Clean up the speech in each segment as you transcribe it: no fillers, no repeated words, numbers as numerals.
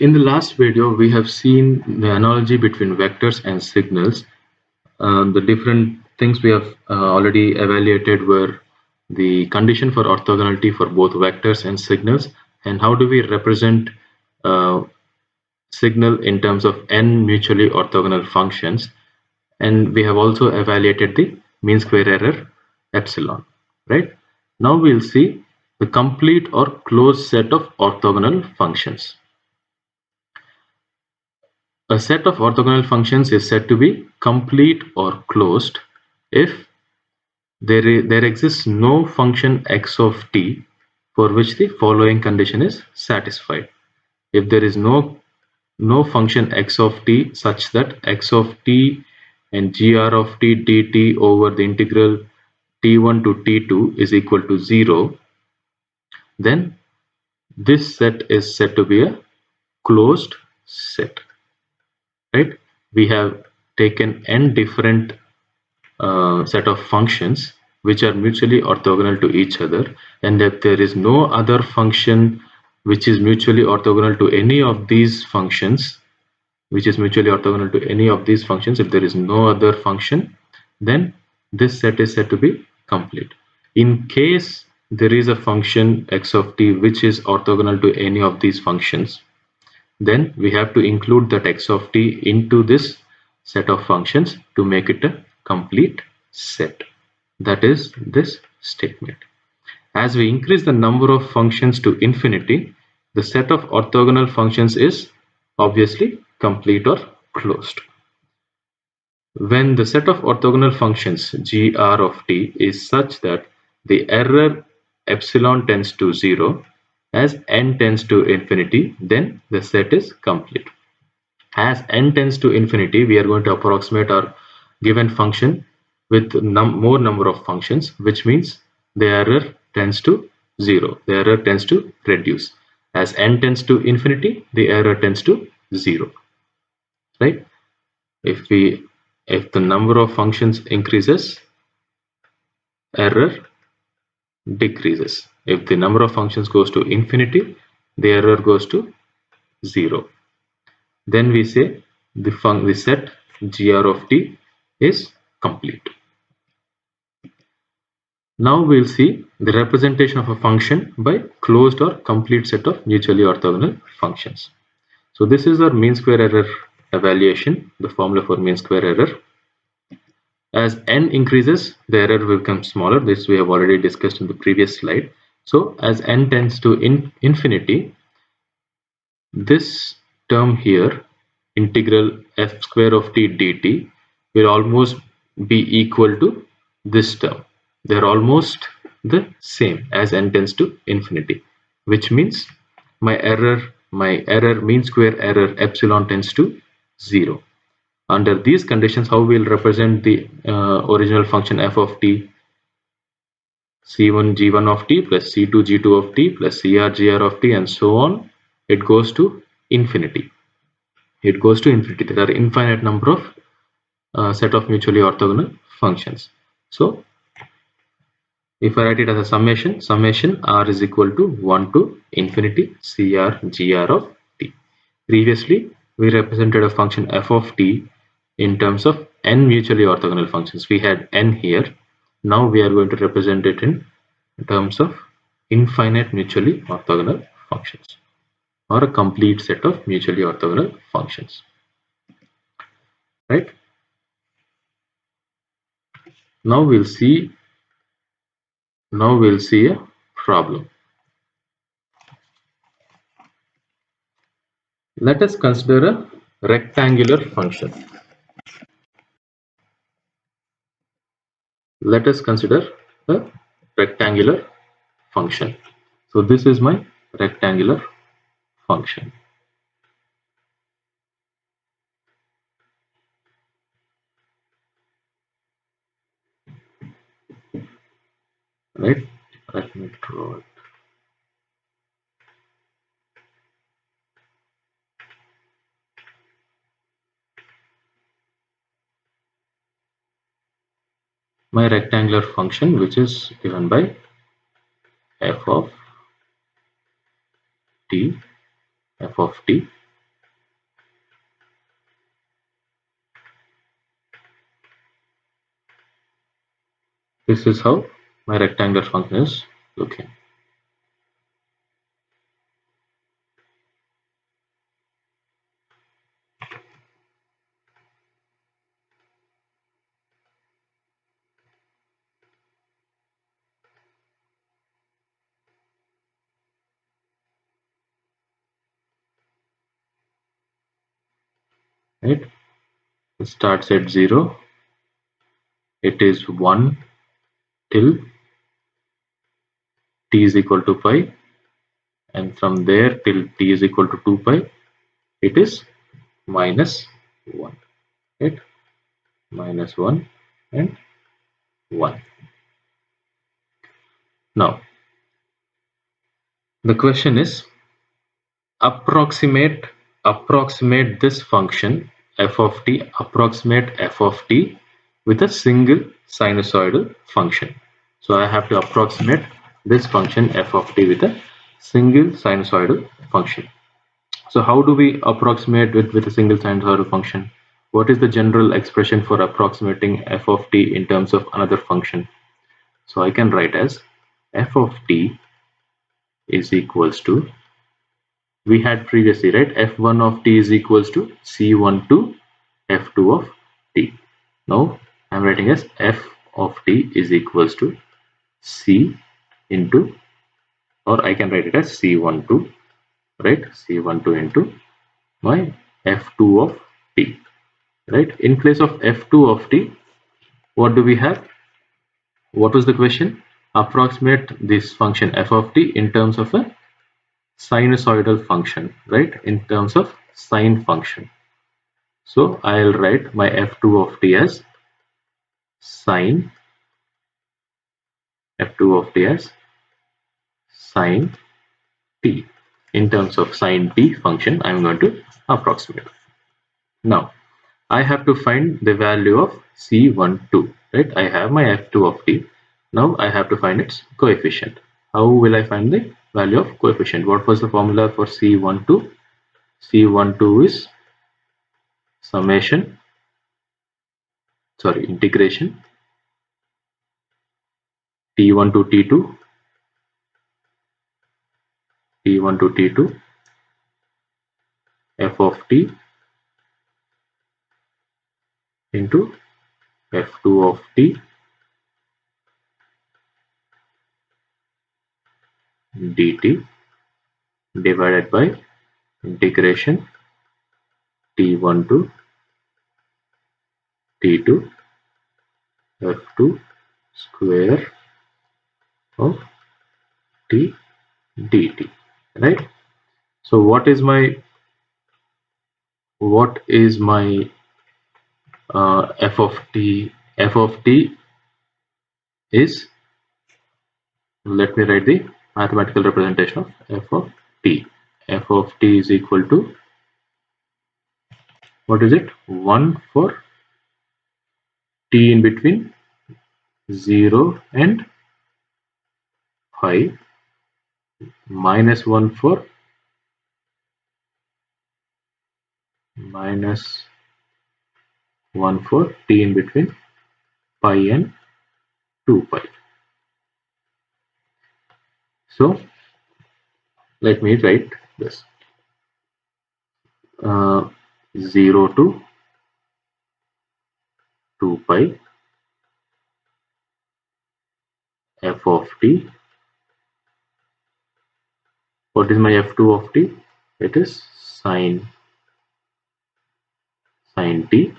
In the last video, we have seen the analogy between vectors and signals. The different things we have already evaluated were the condition for orthogonality for both vectors and signals, and how do we represent uh, signal in terms of n mutually orthogonal functions. And we have also evaluated the mean square error epsilon. Right now, we'll see the complete or closed set of orthogonal functions. A set of orthogonal functions is said to be complete or closed if there exists no function x of t for which the following condition is satisfied. If there is no function x of t such that x of t and gr of t dt over the integral t1 to t2 is equal to 0, then this set is said to be a closed set. Right? We have taken n different set of functions which are mutually orthogonal to each other, and if there is no other function which is mutually orthogonal to any of these functions, if there is no other function, then this set is said to be complete. In case there is a function x of t which is orthogonal to any of these functions, then we have to include that x of t into this set of functions to make it a complete set. That is this statement. As we increase the number of functions to infinity, the set of orthogonal functions is obviously complete or closed. When the set of orthogonal functions gr of t is such that the error epsilon tends to 0 as n tends to infinity, then the set is complete. As n tends to infinity, we are going to approximate our given function with more number of functions, which means the error tends to 0. The error tends to reduce. As n tends to infinity, the error tends to 0. Right? If the number of functions increases, error decreases. If the number of functions goes to infinity, the error goes to 0. Then we say the set gr of t is complete. Now we'll see the representation of a function by closed or complete set of mutually orthogonal functions. So this is our mean square error evaluation, the formula for mean square error. As n increases, the error will become smaller. This we have already discussed in the previous slide. So as n tends to infinity, this term here, integral f square of t dt, will almost be equal to this term. They're almost the same as n tends to infinity, which means my mean square error epsilon tends to 0. Under these conditions, how we'll represent the original function f of t? c1 g1 of t plus c2 g2 of t plus cr gr of t and so on. It goes to infinity. There are infinite number of set of mutually orthogonal functions. So if I write it as a summation r is equal to 1 to infinity cr gr of t. Previously, we represented a function f of t in terms of n mutually orthogonal functions. We had n here. Now we are going to represent it in terms of infinite mutually orthogonal functions, or a complete set of mutually orthogonal functions. Right? Now we'll see a problem. Let us consider a rectangular function. Let us consider a rectangular function. So this is my rectangular function. Right? Let me draw it. My rectangular function, which is given by f of t This is how my rectangular function is looking. Right? It starts at 0. It is 1 till t is equal to pi, and from there till t is equal to 2 pi, it is minus 1. Right? Minus 1 and 1. Now, the question is approximate this function f of t, approximate f of t with a single sinusoidal function. So I have to approximate this function f of t with a single sinusoidal function. So how do we approximate with a single sinusoidal function? What is the general expression for approximating f of t in terms of another function? So I can write as f of t is equals to, we had previously, right, f1 of t is equals to c1 to f2 of t. Now I'm writing as f of t is equals to c into, or I can write it as c12, right, c12 into my f2 of t, right. In place of f2 of t, what do we have? What was the question? Approximate this function f of t in terms of a sinusoidal function, right, in terms of sine function. So I'll write my f2 of t as sine, f2 of t as sine t. In terms of sine t function, I'm going to approximate. Now I have to find the value of c12, right? I have my f2 of t. Now I have to find its coefficient. How will I find the value of coefficient? What was the formula for c12? C12 is integration t1 to t2, t1 to t2, f of t into f2 of t dt divided by integration t1 to t2 f2 square of t dt, right? So what is my f of t? F of t is, let me write the mathematical representation of f of t. F of t is equal to, what is it, 1 for t in between 0 and pi, minus 1 for t in between pi and 2 pi. So let me write this, 0 to 2 pi f of t. What is my f2 of t? It is sine t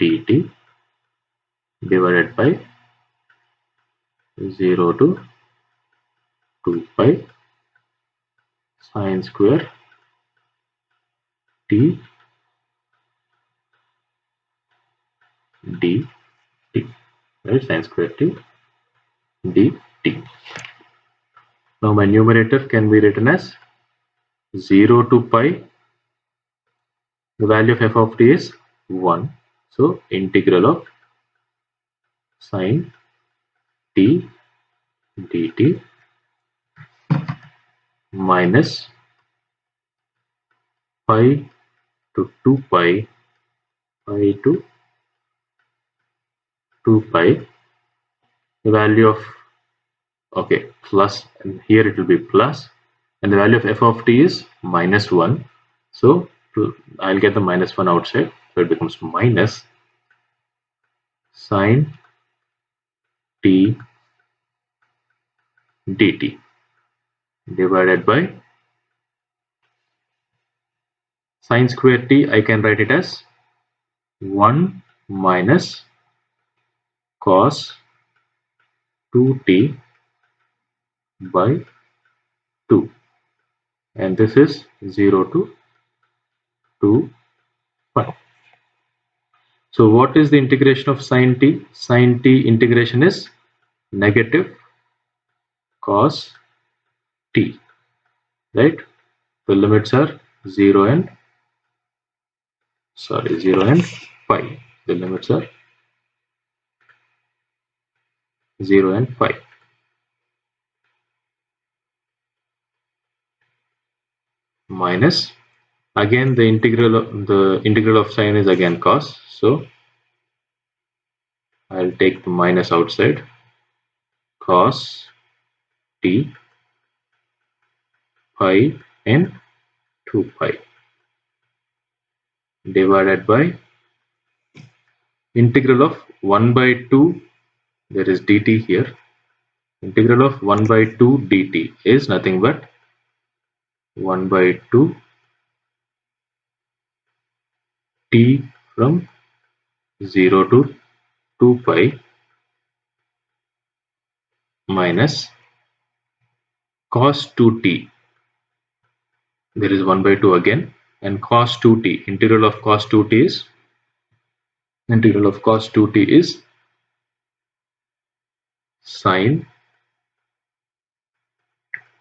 dt divided by 0 to 2 pi sine square t dt, right, sine square t dt. Now my numerator can be written as 0 to pi, the value of f of t is 1, so integral of sine t dt minus pi to 2 pi, pi to 2 pi the value of, okay, plus, and here it will be plus, and the value of f of t is -1. So I'll get the -1 outside, so it becomes minus sine t dt divided by sine square t. I can write it as 1 minus cos 2t by 2, and this is 0 to 2 pi. So what is the integration of sine t? Sine t integration is negative cos t, right? The limits are 0 and 0 and pi. The limits are 0 and pi. Minus, again the integral of sine is again cos, so I'll take the minus outside. Cos t pi and 2 pi divided by integral of 1 by 2, there is dt here. Integral of 1 by 2 dt is nothing but 1 by 2 t from 0 to 2 pi minus cos 2t. There is 1 by 2 again, and cos 2t, integral of cos 2t is sine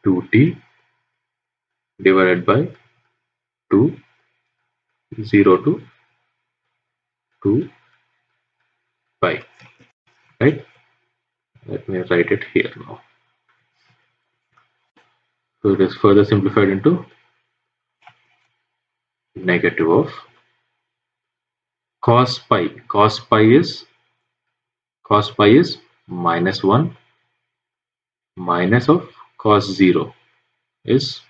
2t divided by 2, 0 to 2 pi, right? Let me write it here now. So it is further simplified into negative of cos pi. Cos pi is -1 minus of cos 0 is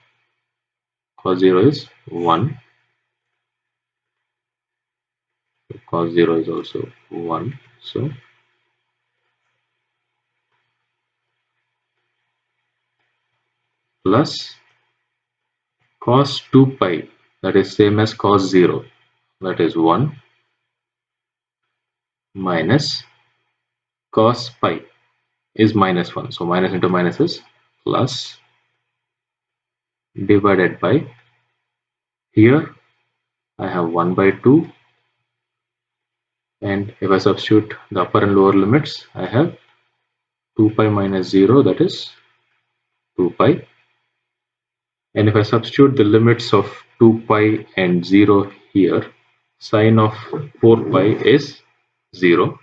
1. So cos 0 is also 1. So plus cos 2 pi, that is same as cos 0, that is 1, minus cos pi is -1. So minus into minus is plus, divided by, here I have 1 by 2, and if I substitute the upper and lower limits, I have 2 pi minus 0, that is 2 pi. And if I substitute the limits of 2 pi and 0 here, sine of 4 pi is 0,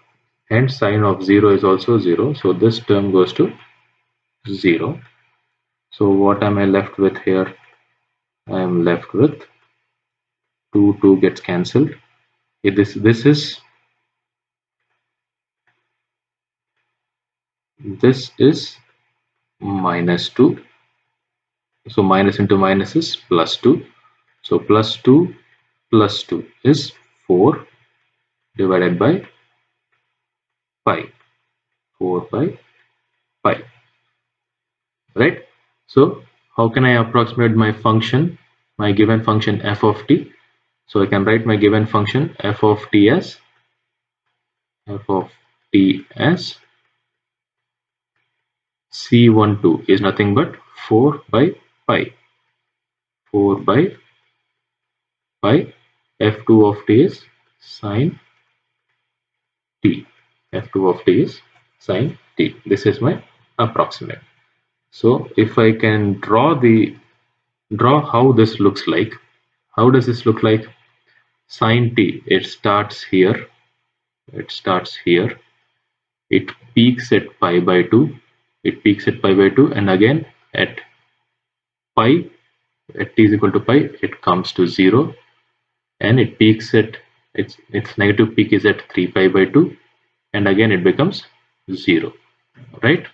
and sine of 0 is also 0. So this term goes to 0. So what am I left with here? I am left with 2 gets cancelled. This is -2. So minus into minus is +2. So +2 +2 is 4 divided by pi. 4 by pi. Right? So how can I approximate my function, my given function f of t? So I can write my given function f of t as C12 is nothing but 4 by pi. 4 by pi. F2 of t is sine t. F2 of t is sine t. This is my approximate. So if I can draw how this looks like. How does this look like? Sine t, it starts here. It peaks at pi by 2. And again at pi, at t is equal to pi, it comes to 0, and it peaks at its negative peak is at 3 pi by 2, and again it becomes 0. right?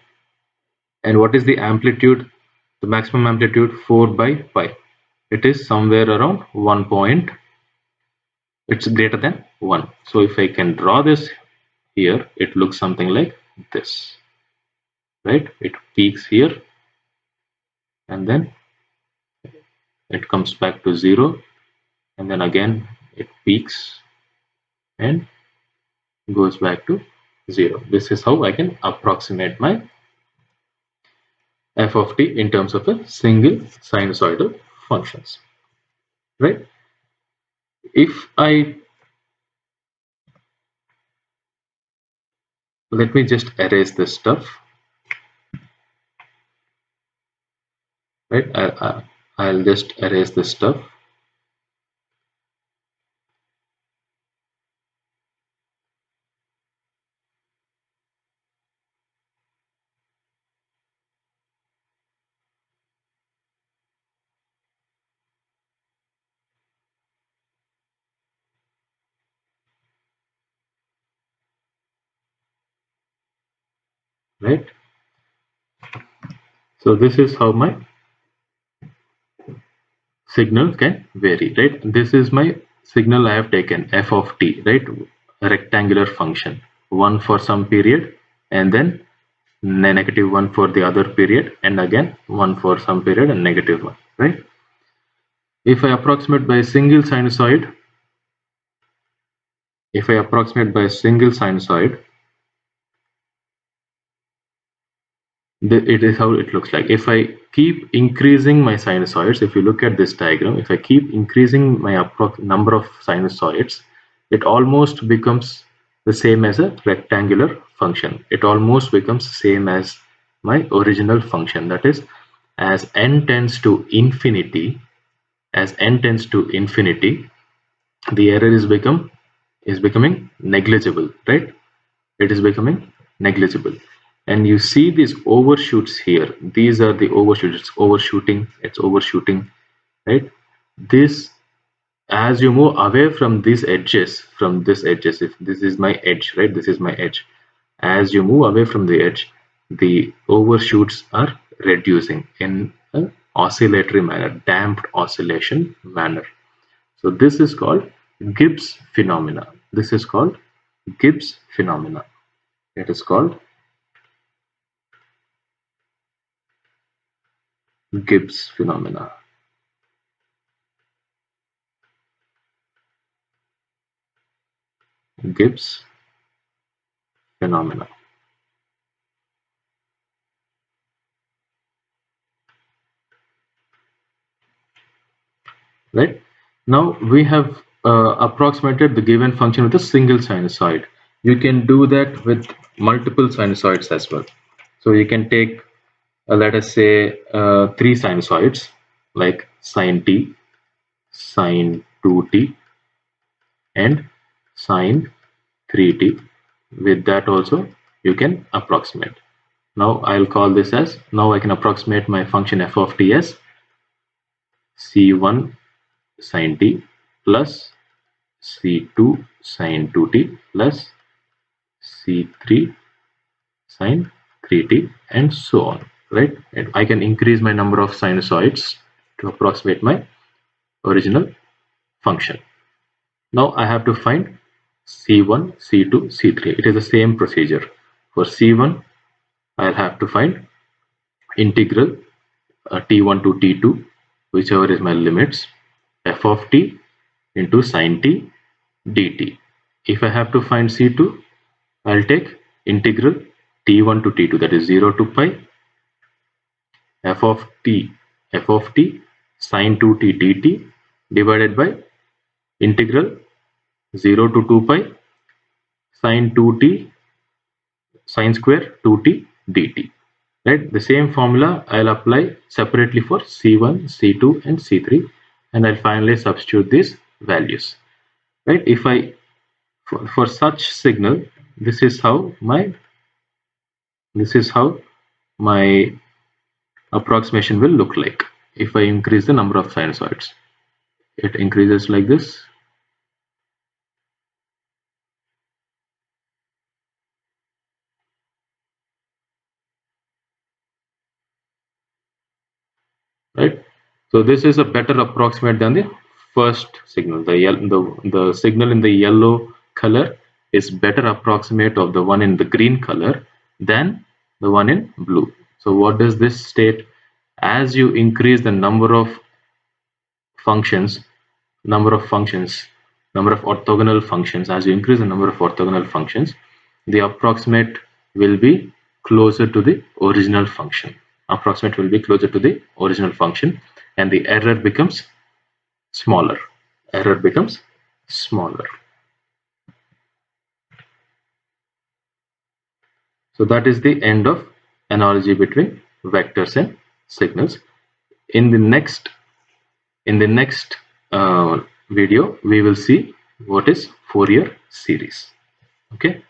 And what is the amplitude? The maximum amplitude 4 by pi. It is somewhere around 1 point. It's greater than 1. So if I can draw this here, it looks something like this, right? It peaks here and then it comes back to 0, and then again it peaks and goes back to 0. This is how I can approximate my f of t in terms of a single sinusoidal functions, right? If I Let me just erase this stuff, right? I'll just erase this stuff, right? So this is how my signal can vary, right? This is my signal I have taken, f of t, right? A rectangular function, one for some period and then -1 for the other period, and again one for some period and -1, right? If I approximate by a single sinusoid, if I approximate by a single sinusoid, it is how it looks like. If I keep increasing my sinusoids, if you look at this diagram, if I keep increasing my number of sinusoids, it almost becomes the same as a rectangular function. It almost becomes the same as my original function. That is, as n tends to infinity, as n tends to infinity, the error is becoming negligible, right? It is becoming negligible. And you see these overshoots here. These are the overshoots. It's overshooting, right? This, as you move away from these edges, if this is my edge, right? This is my edge. As you move away from the edge, the overshoots are reducing in an oscillatory manner, damped oscillation manner. So this is called Gibbs phenomena. This is called Gibbs phenomena. It is called Gibbs phenomena. Gibbs phenomena. Right? Now we have approximated the given function with a single sinusoid. You can do that with multiple sinusoids as well. So you can take, let us say, 3 sinusoids like sine t, sine 2t, and sine 3t. With that also you can approximate. Now I'll call this as, now I can approximate my function f of t as c1 sin t plus c2 sin 2t plus c3 sin 3t, and so on, right? And I can increase my number of sinusoids to approximate my original function. Now I have to find c1, c2, c3. It is the same procedure. For c1, I'll have to find integral t1 to t2, whichever is my limits, f of t into sin t dt. If I have to find c2, I'll take integral t1 to t2, that is 0 to pi, f of t sin 2t dt divided by integral 0 to 2 pi sin 2t sin square 2t dt. Right? The same formula I'll apply separately for c1, c2 and c3, and I'll finally substitute these values. Right? If I for such signal, this is how my approximation will look like. If I increase the number of sinusoids, it increases like this. So this is a better approximate than the first signal. The signal in the yellow color is better approximate of the one in the green color than the one in blue. So what does this state? As you increase the number of functions, number of orthogonal functions, as you increase the number of orthogonal functions, the approximate will be closer to the original function. Approximate will be closer to the original function, and the error becomes smaller. Error becomes smaller. So that is the end of analogy between vectors and signals. In the next video, we will see what is Fourier series. Okay.